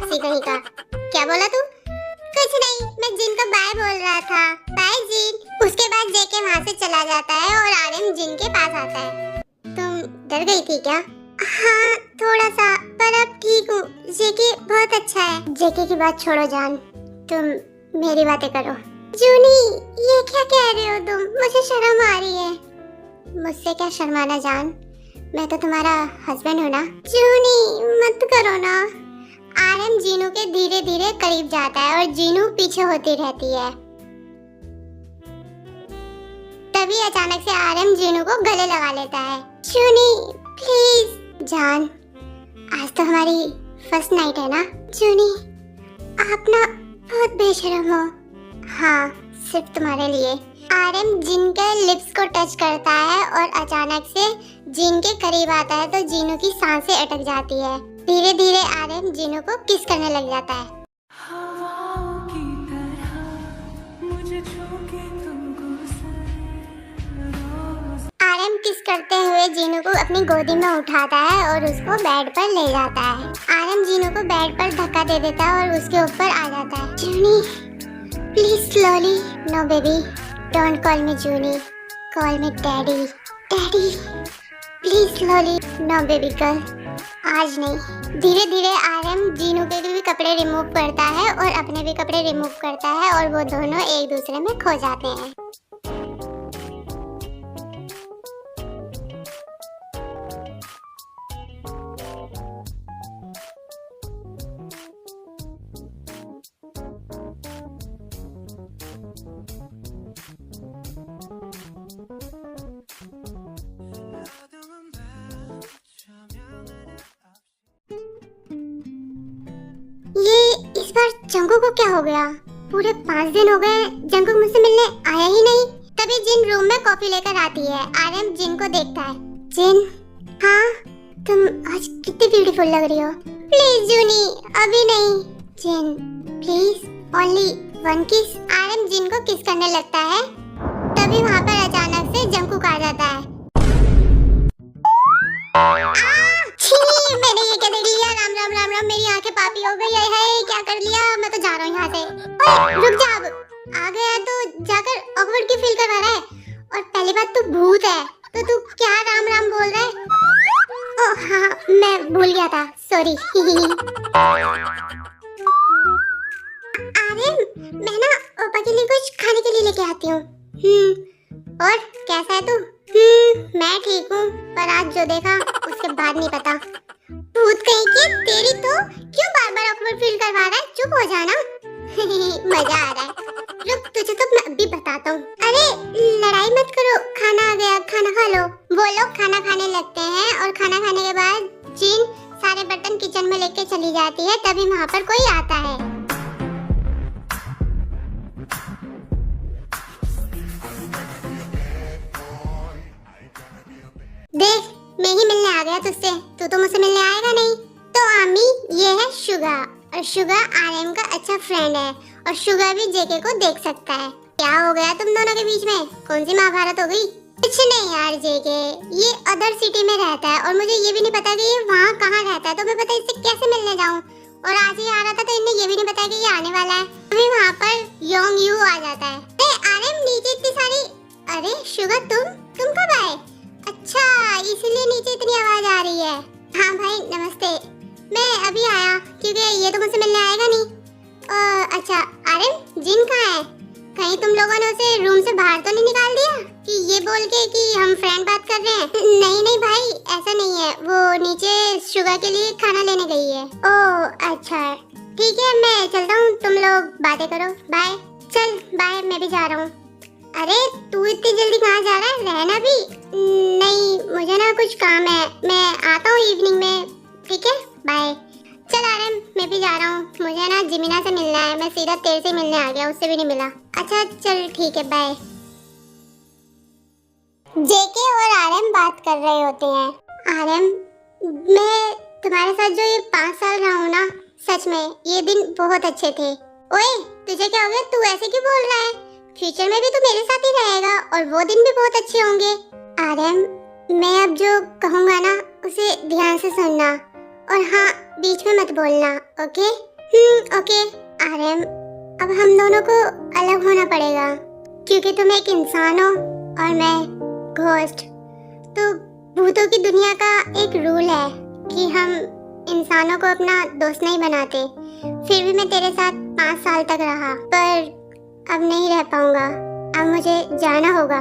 बदमाशी कहीं का। क्या बोला तू? कुछ नहीं, मैं जिन को बाय बोल रहा था। बाय जिन। उसके बाद जेके वहाँ से चला जाता है और आर्यन जिन के पास आता है। तुम डर गई थी क्या? हाँ थोड़ा सा, पर अब ठीक हूँ। जेके बहुत अच्छा है। जेके की बात छोड़ो जान, तुम मेरी बातें करो। जूनी, ये क्या कह रहे हो तुम? मुझे शर्म आ रही है। मुझसे क्या शर्माना जान, मैं तो तुम्हारा हस्बैंड हूँ ना। जूनी मत करो ना। आर्यन जीनू के धीरे धीरे करीब जाता है और जीनू पीछे होती रहती है। तभी अचानक से आर्यन जीनू को गले लगा लेता है। Joonie please. जान, आज तो हमारी फर्स्ट नाइट है ना। जूनी आप ना बहुत बेशर्म हो। हाँ, सिर्फ तुम्हारे लिए। आर्यन जिन के लिप्स को टच करता है और अचानक से जिन के करीब आता है तो जीनू की सांसें अटक जाती है। धीरे धीरे आर्यन जीनू को किस करने लग जाता है। आर्यन किस करते हुए जीनू को अपनी गोदी में उठाता है और उसको बेड पर ले जाता है। आर्यन जीनू को बेड पर धक्का दे देता है और उसके ऊपर आ जाता है। Joonie please slowly. No baby, don't call me Joonie, call me daddy. Daddy please slowly. No baby girl, आज नहीं। धीरे धीरे आर्यन जीनू के भी कपड़े रिमूव करता है और अपने भी कपड़े रिमूव करता है और वो दोनों एक दूसरे में खो जाते हैं। इस बार जंगू को क्या हो गया? पूरे 5 दिन हो गए जंगू मुझसे मिलने आया ही नहीं। तभी जिन रूम में कॉफी लेकर आती है। आर्यन जिन को देखता है। जिन, हाँ तुम आज कितनी ब्यूटीफुल लग रही हो। प्लीज जूनी, अभी नहीं। जिन प्लीज, ओनली वन किस। आर्यन जिन को किस करने लगता है। तभी वहाँ पर अचानक से जंगू आ जाता है। मैंने ये क्या देख लिया? राम राम राम राम, मेरी आंखें पापी हो गई है। क्या कर लिया? मैं तो जा रहा हूँ यहाँ से। रुक जा, अब आ गया तो जाकर ऑकवर्ड की फील करवा रहा है। और पहली बात तू भूत है तो तू क्या राम राम बोल रहा है? ओह हाँ, मैं भूल गया था, सॉरी। आर्यन, मैं ना ओपा के लिए कुछ खाने के लिए लेके आती हूँ। और कैसा है तू? मैं ठीक हूँ, पर आज जो देखा उसके बाद नहीं पता। भूत कहीं की तेरी तो क्यों बार बार ऑकवर्ड फील करवा रहा है? चुप हो जाना। मजा आ रहा है। रुक, तुझे तो मैं अभी बताता हूँ। अरे लड़ाई मत करो, खाना आ गया, खाना खा लो। वो लोग खाना खाने लगते हैं और खाना खाने के बाद जिन सारे बर्तन किचन में लेके चली जाती है। तभी वहाँ पर कोई आता है। देख, मैं ही मिलने आ गया तुझसे, तू तो मुझसे मिलने आएगा नहीं। तो आमी, ये है शुगा, और शुगा आर्यन का अच्छा फ्रेंड है और शुगा भी जेके को देख सकता है। क्या हो गया तुम दोनों के बीच में? कौन सी महाभारत हो गई? कुछ नहीं यार जेके, ये अदर सिटी में रहता है और मुझे ये भी नहीं पता कि ये वहाँ कहाँ रहता है, तो मैं पता इससे कैसे मिलने जाऊँ। और आज ही आ रहा था तो इन्हें ये भी नहीं पता कि ये आने वाला है। अभी वहाँ पर योंग यू आ जाता है। आर्यन नीचे इतनी सारी। अरे शुगा, तुम कब आए? अच्छा, इसलिए नीचे इतनी आवाज आ रही है। हाँ भाई नमस्ते, मैं अभी आया क्योंकि ये तो मुझसे मिलने आएगा नहीं। अच्छा आर्यन, जिन कहाँ है? कहीं तुम लोगों ने उसे रूम से बाहर तो नहीं निकाल दिया कि ये बोल के कि हम फ्रेंड बात कर रहे हैं? नहीं नहीं भाई, ऐसा नहीं है, वो नीचे शुगर के लिए खाना लेने गई है। ओह अच्छा, ठीक है मैं चलता हूँ, तुम लोग बातें करो। बाय। चल बाय, मैं भी जा रहा हूँ। अरे तू इतनी जल्दी कहाँ जा रहा है? रहना भी? नहीं, मुझे ना कुछ काम है, मैं आता हूँ इवनिंग में। ठीक है बाय। चल आर्यन, मैं भी जा रहा हूँ, मुझे ना जिमिना से मिलना है। मैं सीधा तेरे से मिलने आ गया, उससे भी नहीं मिला। अच्छा चल ठीक है बाय। जेके और आर्यन बात कर रहे होते हैं। आर्यन, मैं तुम्हारे साथ जो ये 5 साल रहा हूँ ना, सच में ये दिन बहुत अच्छे थे। ओए तुझे क्या हो गया? तू ऐसे क्यों बोल रहा है? फ्यूचर में भी तू मेरे साथ ही रहेगा और वो दिन भी बहुत अच्छे होंगे। आर्यन, मैं अब जो कहूँगा ना उसे ध्यान से सुनना और हाँ बीच में मत बोलना, ओके? ओके आर्यन, अब हम दोनों को अलग होना पड़ेगा क्योंकि तुम एक इंसान हो और मैं घोस्ट। तो भूतों की दुनिया का एक रूल है कि हम इंसानों को अपना दोस्त नहीं बनाते। फिर भी मैं तेरे साथ 5 साल तक रहा, पर अब नहीं रह पाऊंगा। अब मुझे जाना होगा।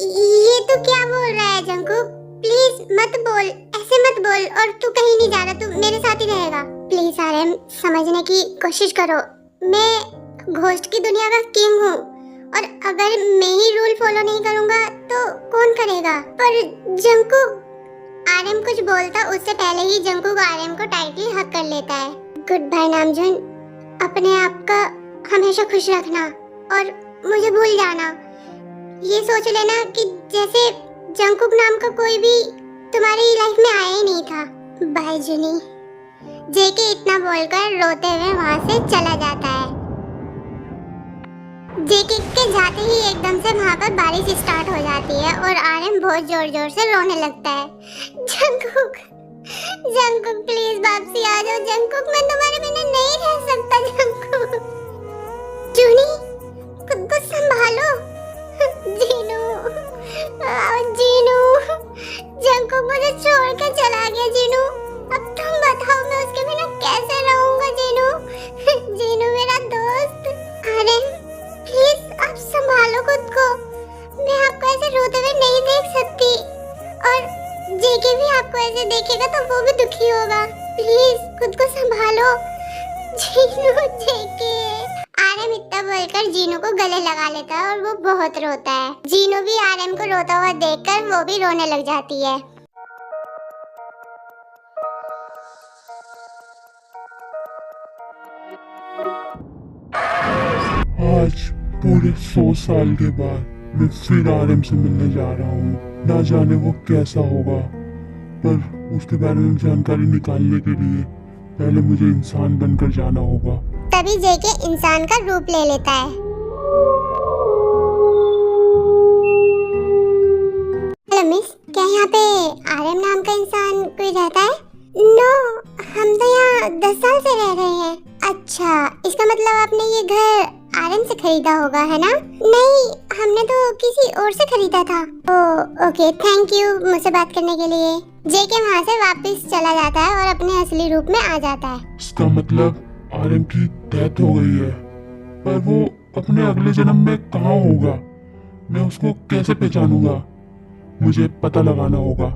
ये तो क्या बोल रहा है जंकुक? प्लीज मत बोल, ऐसे मत बोल। और तू कहीं नहीं जा रहा, तू मेरे साथ ही रहेगा। प्लीज आर्यन, समझने की कोशिश करो। मैं घोस्ट की दुनिया का किंग हूँ और अगर मैं ही रूल फॉलो नहीं करूँगा तो कौन करेगा? पर जंकुक, आर्यन कुछ बोलता उससे पहले ही जंकुक आर्यन को टाइटली हक कर लेता है। गुड बाय नामजून, अपने आप का हमेशा खुश रखना और मुझे भूल जाना। ये सोच लेना कि जैसे जंकुक नाम का कोई भी तुम्हारी लाइफ में आया ही नहीं था। बाय जुनी। जेके इतना बोलकर रोते हुए वहां से चला जाता है। जेके के जाते ही एकदम से वहां पर बारिश स्टार्ट हो जाती है और आर्यन बहुत जोर जोर से रोने लगता है। जंकुक, जंकुक प्लीज वापसी आ जाओ। जंकुक, मैं तुम्हारे बिना नहीं रह सकता। जंकुक, जुनी खुद को संभालो। जीनू, जीनू, जंकुक मुझे छोड़ के चला गया। जीनू, अब तुम बताओ मैं उसके बिना कैसे रहूंगा? जीनू, जीनू मेरा दोस्त। अरे प्लीज आप संभालो खुद को। मैं आपको ऐसे रोते हुए नहीं देख सकती और जेके भी आपको ऐसे देखेगा तो वो भी दुखी होगा। प्लीज खुद को संभालो। जीनू, जेके। आर्यन इतना बोलकर जीनू को गले लगा लेता है और वो बहुत रोता है। जीनू भी आर्यन को रोता हुआ देखकर वो भी रोने लग जाती है। आज पूरे 100 साल के बाद मैं फिर आर्यन से मिलने जा रहा हूँ। ना जाने वो कैसा होगा, पर उसके बारे में जानकारी निकालने के लिए पहले मुझे इंसान बनकर जाना होगा। तभी जेके इंसान का रूप ले लेता है। हेलो मिस, क्या यहाँ पे आर्यन नाम का इंसान कोई रहता है? नो, हम तो यहाँ 10 साल से रह रहे हैं। अच्छा, इसका मतलब आपने ये घर आर्यन से खरीदा होगा, है ना? नहीं, हमने तो किसी और से खरीदा था। ओके, थैंक यू मुझसे बात करने के लिए। जेके वहाँ से वापस चला जाता है और अपने असली रूप में आ जाता है। इसका मतलब आर्यन की डेथ हो गई है, पर वो अपने अगले जन्म में कहाँ होगा? मैं उसको कैसे पहचानूंगा? मुझे पता लगाना होगा।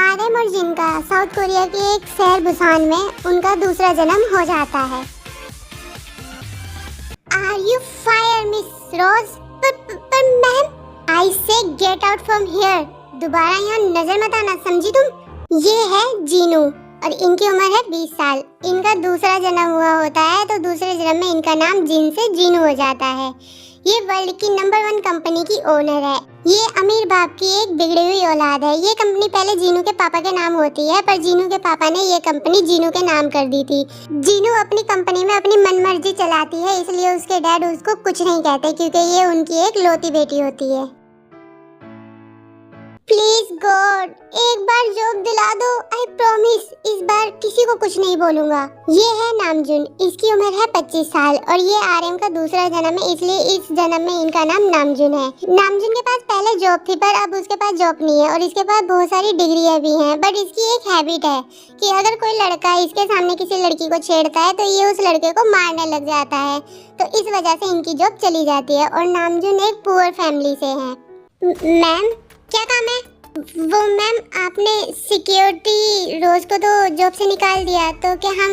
आर्यन और जिनका साउथ कोरिया के एक शहर बुसान में उनका दूसरा जन्म हो जाता है। Are you fire, Miss Rose? पर ma'am, I say get out from here. दोबारा यहाँ नजर मत आना, समझी तुम? ये है जीनू और इनकी उम्र है 20 साल। इनका दूसरा जन्म हुआ होता है तो दूसरे जन्म में इनका नाम जिन से जीनू हो जाता है। ये वर्ल्ड की नंबर 1 कंपनी की ओनर है। ये अमीर बाप की एक बिगड़ी हुई औलाद है। ये कंपनी पहले जीनू के पापा के नाम होती है, पर जीनू के पापा ने ये कंपनी जीनू के नाम कर दी थी। जीनू अपनी कंपनी में अपनी मनमर्जी चलाती है, इसलिए उसके डैड उसको कुछ नहीं कहते क्योंकि ये उनकी एक लौती बेटी होती है। प्लीज गॉड, एक बार जॉब दिला दो। आई प्रॉमिस इस बार किसी को कुछ नहीं बोलूंगा। ये है नामजुन, इसकी उम्र है 25 साल और ये आर्यन का दूसरा जन्म है, इसलिए इस जन्म में इनका नाम नामजुन है। नामजुन के पास पहले जॉब थी पर अब उसके पास जॉब नहीं है और इसके पास बहुत सारी डिग्रियां भी हैं, बट इसकी एक हैबिट है कि अगर कोई लड़का इसके सामने किसी लड़की को छेड़ता है तो ये उस लड़के को मारने लग जाता है। तो इस वजह से इनकी जॉब चली जाती है और नामजुन एक पुअर फैमिली से है। मैम, क्या काम है? वो मैम, आपने सिक्योरिटी रोज को तो जॉब से निकाल दिया, तो क्या हम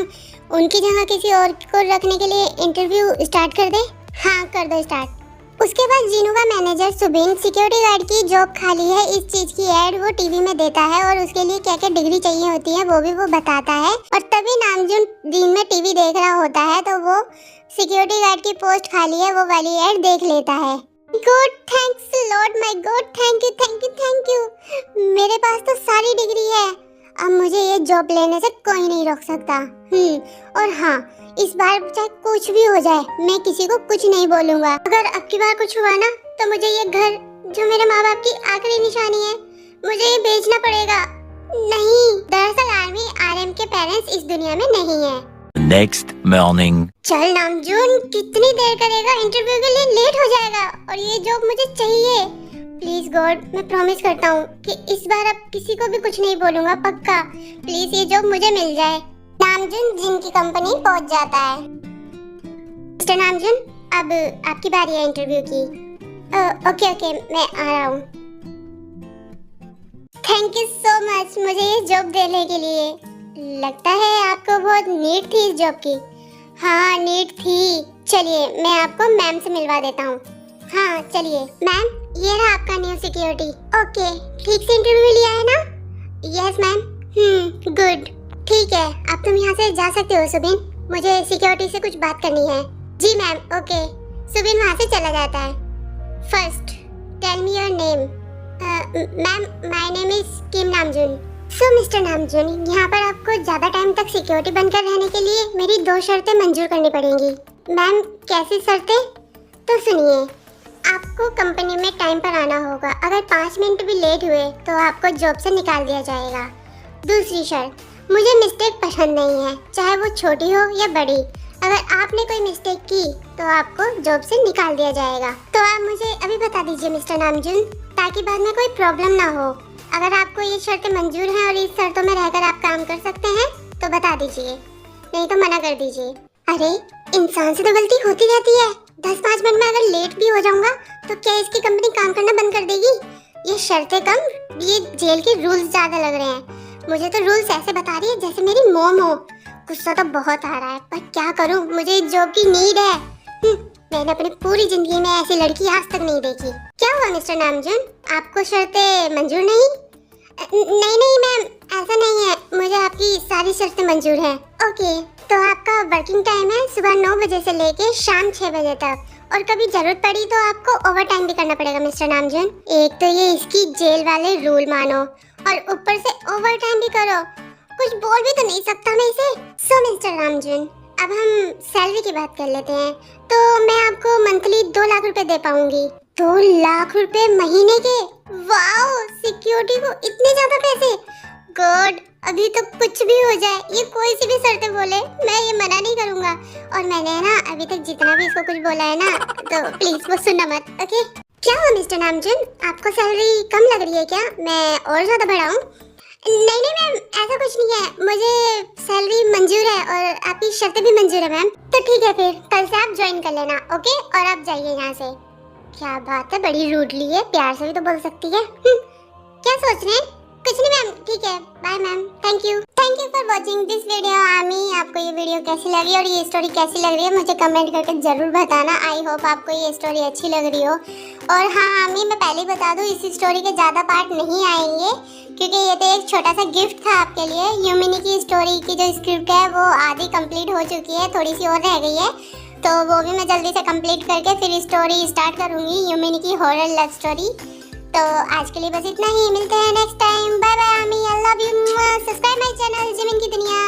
उनकी जगह किसी और को रखने के लिए इंटरव्यू स्टार्ट कर दें? हाँ, कर दो स्टार्ट। उसके बाद जीनू का मैनेजर सुबिन सिक्योरिटी गार्ड की जॉब खाली है इस चीज की ऐड वो टीवी में देता है और उसके लिए क्या क्या डिग्री चाहिए होती है वो भी वो बताता है। और तभी नामजुन दिन में टीवी देख रहा होता है तो वो सिक्योरिटी गार्ड की पोस्ट खाली है वो वाली ऐड देख लेता है। Good, thanks Lord, my God, thank you thank you thank you. मेरे पास तो सारी डिग्री है, अब मुझे ये जॉब लेने से कोई नहीं रोक सकता। और हाँ, इस बार चाहे कुछ भी हो जाए मैं किसी को कुछ नहीं बोलूँगा। अगर अब की बार कुछ हुआ ना तो मुझे ये घर जो मेरे माँ बाप की आखिरी निशानी है मुझे ये बेचना पड़ेगा। नहीं, दरअसल आर्मी आरएम के पेरेंट्स इस दुनिया में नहीं है। Next morning. चल नामजून, कितनी देर करेगा? इंटरव्यू के लिए लेट हो जाएगा और ये जॉब मुझे चाहिए। प्लीज गॉड, मैं प्रॉमिस करता हूँ कि इस बार अब किसी को भी कुछ नहीं बोलूंगा, पक्का। प्लीज ये जॉब मुझे मिल जाए। नामजून जिन की कंपनी पहुंच जाता है। मिस्टर नामजून, अब आपकी बारी है इंटरव्यू की। ओके, मैं आ रहा हूँ। थैंक यू सो मच मुझे ये जॉब देने के लिए। लगता है आपको बहुत नीड थी इस जॉब की। हाँ, नीड थी। चलिए मैं आपको मैम से मिलवा देता हूँ। हाँ चलिए। मैम, ये रहा आपका न्यू सिक्योरिटी। ओके, ठीक से इंटरव्यू लिया है ना? Yes ma'am. गुड। ठीक है, अब तुम यहाँ से जा सकते हो सुबिन। मुझे सिक्योरिटी से कुछ बात करनी है। जी मैम। ओके, सुबिन वहाँ से चला जाता है। First tell me your name. Ma'am, my name is Kim Namjoon. So mister Namjoon, यहाँ पर आपको ज्यादा टाइम तक सिक्योरिटी बनकर रहने के लिए मेरी 2 शर्तें मंजूर करनी पड़ेंगी। मैम, कैसी शर्तें? तो सुनिए, आपको कंपनी में टाइम पर आना होगा। अगर 5 मिनट भी लेट हुए तो आपको जॉब से निकाल दिया जाएगा। दूसरी शर्त, मुझे मिस्टेक पसंद नहीं है, चाहे वो छोटी हो या बड़ी। अगर आपने कोई मिस्टेक की तो आपको जॉब से निकाल दिया जाएगा। तो आप मुझे अभी बता दीजिए मिस्टर नामजून, ताकि बाद में कोई प्रॉब्लम ना हो। अगर आपको ये शर्तें मंजूर हैं और इस शर्तों में रहकर आप काम कर सकते हैं तो बता दीजिए, नहीं तो मना कर दीजिए। अरे, इंसान से तो गलती होती रहती है। 10-5 मिनट में अगर लेट भी हो जाऊंगा तो क्या इसकी कंपनी काम करना बंद कर देगी? ये शर्तें कम, ये जेल के रूल्स ज्यादा लग रहे हैं। मुझे तो रूल्स ऐसे बता रही है जैसे मेरी मॉम हो। गुस्सा तो बहुत आ रहा है, पर क्या करूं, मुझे इस जॉब की नीड है। मैंने अपनी पूरी जिंदगी में ऐसी लड़की आज तक नहीं देखी। क्या हुआ मिस्टर नामजून, आपको शर्तें मंजूर नहीं? नहीं मैम, ऐसा नहीं है, मुझे आपकी सारी शर्तें मंजूर हैं। ओके, तो आपका वर्किंग टाइम है सुबह 9 बजे से लेके शाम 6 बजे तक, और कभी जरूरत पड़ी तो आपको ओवर टाइम भी करना पड़ेगा मिस्टर नामजून। एक तो ये इसकी जेल वाले रूल मानो और ऊपर से ओवर टाइम भी करो। कुछ बोल भी तो नहीं सकता मैं इसे। सो मिस्टर नामजून, अब हम सैलरी की बात कर लेते हैं। तो मैं आपको मंथली 2 लाख रुपए दे पाऊंगी। 2 लाख रुपए महीने के? वाओ, सिक्योरिटी को इतने ज्यादा पैसे? गुड, अभी तो कुछ भी हो जाए, ये कोई सी भी शर्तें बोले, मैं ये मना नहीं करूंगा। और मैंने ना अभी तक जितना भी इसको कुछ बोला है ना, तो प्लीज वो सुनना मत। ओके? क्या हुआ मिस्टर नामजून, आपको सैलरी कम लग रही है क्या? मैं और ज्यादा बढ़ाऊं? नहीं मैम, ऐसा कुछ नहीं है, मुझे सैलरी मंजूर है और आपकी शर्तें भी मंजूर है मैम। तो ठीक है, फिर कल से आप ज्वाइन कर लेना। ओके? और आप जाइए यहाँ से। क्या बात है, बड़ी रूडली है, प्यार से भी तो बोल सकती है। क्या सोच रहे हैं? कुछ नहीं मैम, ठीक है, bye ma'am, thank you for watching this video. आमी, आपको ये वीडियो कैसी लगी और ये स्टोरी कैसी लग रही है मुझे कमेंट करके जरूर बताना। आई होप आपको ये स्टोरी अच्छी लग रही हो। और हाँ आमी, मैं पहले बता दूं, इस स्टोरी के ज़्यादा पार्ट नहीं आएंगे क्योंकि ये तो एक छोटा सा गिफ्ट था आपके लिए। यूमिनी की स्टोरी की जो स्क्रिप्ट है वो आधी कंप्लीट हो चुकी है, थोड़ी सी और रह गई है, तो वो भी मैं जल्दी से कंप्लीट करके फिर स्टोरी स्टार्ट करूँगी, यूमिनी की हॉरर लव स्टोरी। तो आज के लिए बस इतना ही, मिलते हैं नेक्स्ट टाइम। बाय बाय आमी, I love you. Subscribe my channel Jimin की दुनिया।